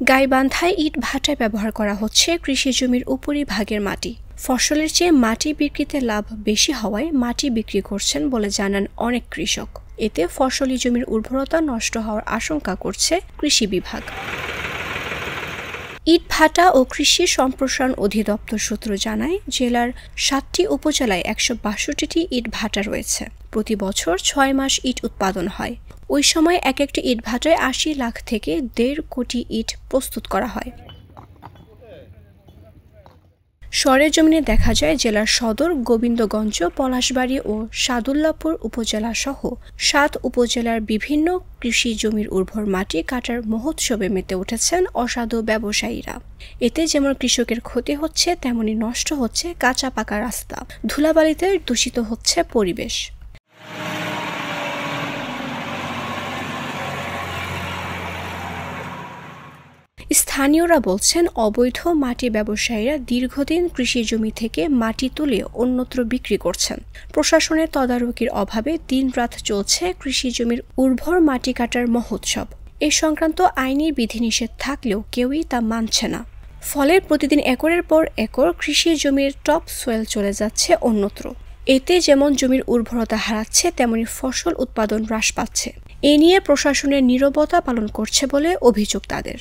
গাইবান্ধায় ইট ভাটায় ব্যবহার করা হচ্ছে কৃষি জমির উপরিভাগের মাটি। ফসলের চেয়ে মাটি বিক্রিতে লাভ বেশি হওয়ায় মাটি বিক্রি করছেন বলে জানান অনেক কৃষক। এতে ফসলি জমির উর্বরতা নষ্ট হওয়ার আশঙ্কা করছে কৃষি বিভাগ। ইট ভাটা ও কৃষি সম্প্রসারণ অধিদপ্তর সূত্র জানায়, জেলার ৭টি উপজেলায় ১৬২টি ইট ভাটা রয়েছে। প্রতি বছর ৬ মাস ইট উৎপাদন হয়। ওই সময় এক একটি ইট ভাটায় ৮০ লাখ থেকে ১.৫ কোটি ইট প্রস্তুত করা হয়। সরেজমিনে দেখা যায়, জেলার সদর, গোবিন্দগঞ্জ, পলাশবাড়ী ও সাদুল্লাপুর উপজেলা সহ ৭ উপজেলার বিভিন্ন কৃষি জমির উর্বর মাটি কাটার মহোৎসবে মেতে উঠেছেন অসাধু ব্যবসায়ীরা। এতে যেমন কৃষকের ক্ষতি হচ্ছে, তেমনি নষ্ট হচ্ছে কাঁচা পাকা রাস্তা, ধুলাবালিতে দূষিত হচ্ছে পরিবেশ। স্থানীয়রা বলছেন, অবৈধ মাটি ব্যবসায়ীরা দীর্ঘদিন কৃষি জমি থেকে মাটি তুলে অন্যত্র বিক্রি করছেন। প্রশাসনের তদারকির অভাবে দিনরাত চলছে কৃষি জমির উর্বর মাটি কাটার মহোৎসব। এ সংক্রান্ত আইনি বিধিনিষেধ থাকলেও কেউই তা মানছে না। ফলে প্রতিদিন একরের পর একর কৃষি জমির টপ সোয়েল চলে যাচ্ছে অন্যত্র। এতে যেমন জমির উর্বরতা হারাচ্ছে, তেমনি ফসল উৎপাদন হ্রাস পাচ্ছে। এ নিয়ে প্রশাসনের নীরবতা পালন করছে বলে অভিযোগ তাদের।